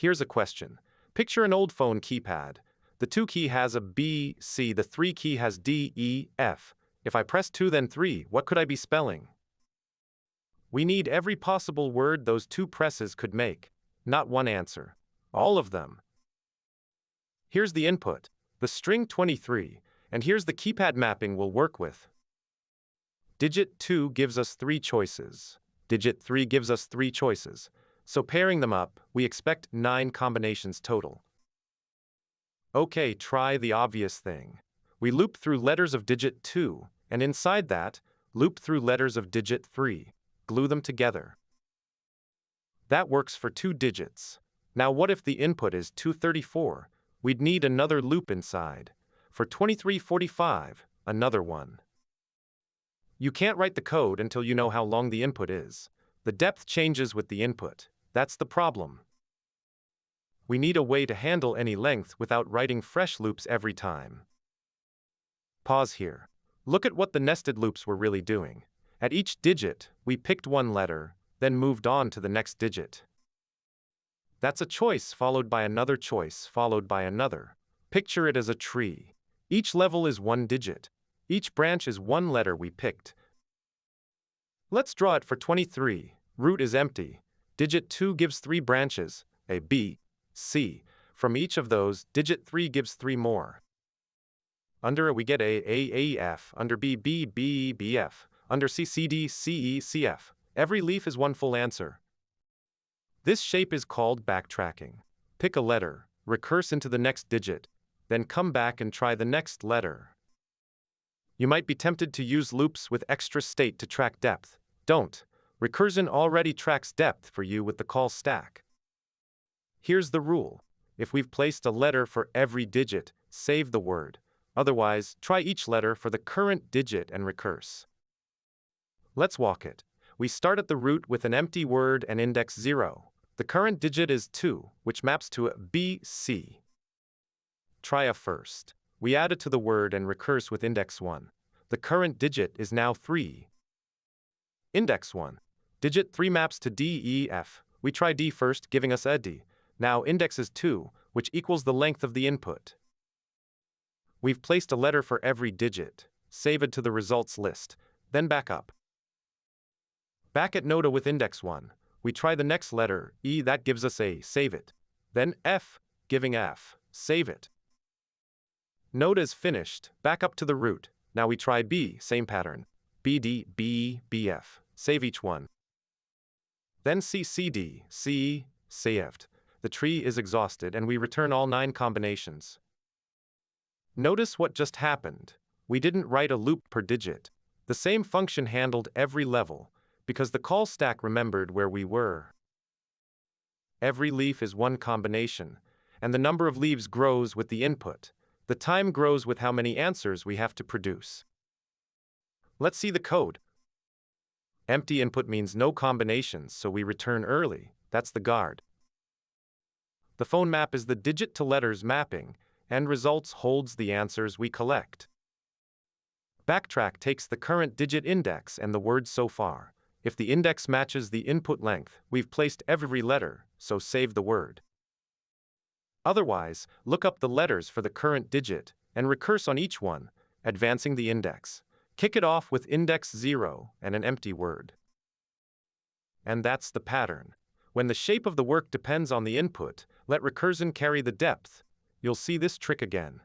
Here's a question. Picture an old phone keypad. The 2 key has a B, C, the 3 key has D, E, F. If I press 2 then 3, what could I be spelling? We need every possible word those 2 presses could make. Not one answer. All of them. Here's the input, the string 23, and here's the keypad mapping we'll work with. Digit 2 gives us 3 choices. Digit 3 gives us 3 choices. So pairing them up, we expect 9 combinations total. Okay, try the obvious thing. We loop through letters of digit 2, and inside that, loop through letters of digit 3. Glue them together. That works for 2 digits. Now what if the input is 234? We'd need another loop inside. For 2345, another one. You can't write the code until you know how long the input is. The depth changes with the input. That's the problem. We need a way to handle any length without writing fresh loops every time. Pause here. Look at what the nested loops were really doing. At each digit, we picked one letter, then moved on to the next digit. That's a choice followed by another choice followed by another. Picture it as a tree. Each level is 1 digit. Each branch is 1 letter we picked. Let's draw it for 23. Root is empty. Digit 2 gives 3 branches, A, B, C. From each of those, digit 3 gives 3 more. Under A we get A, F. Under B, B, B, B, F. Under C, C, D, C, E, C, F. Every leaf is 1 full answer. This shape is called backtracking. Pick a letter, recurse into the next digit, then come back and try the next letter. You might be tempted to use loops with extra state to track depth. Don't. Recursion already tracks depth for you with the call stack. Here's the rule. If we've placed a letter for every digit, save the word. Otherwise, try each letter for the current digit and recurse. Let's walk it. We start at the root with an empty word and index 0. The current digit is 2, which maps to a B, C. Try a first. We add it to the word and recurse with index 1. The current digit is now 3. Index 1. Digit 3 maps to D, E, F. We try D first, giving us a D. Now index is 2, which equals the length of the input. We've placed a letter for every digit. Save it to the results list, then back up. Back at Nota with index 1. We try the next letter, E, that gives us A, save it. Then F, giving F, save it. Nota is finished, back up to the root. Now we try B, same pattern. B, D, B, B, F, save each one. Then C, C, D, C, saved. The tree is exhausted and we return all 9 combinations. Notice what just happened. We didn't write a loop per digit. The same function handled every level, because the call stack remembered where we were. Every leaf is 1 combination, and the number of leaves grows with the input. The time grows with how many answers we have to produce. Let's see the code. Empty input means no combinations, so we return early. That's the guard. The phone map is the digit to letters mapping, and results holds the answers we collect. Backtrack takes the current digit index and the word so far. If the index matches the input length, we've placed every letter, so save the word. Otherwise, look up the letters for the current digit and recurse on each one, advancing the index. Kick it off with index 0 and an empty word. And that's the pattern. When the shape of the work depends on the input, let recursion carry the depth. You'll see this trick again.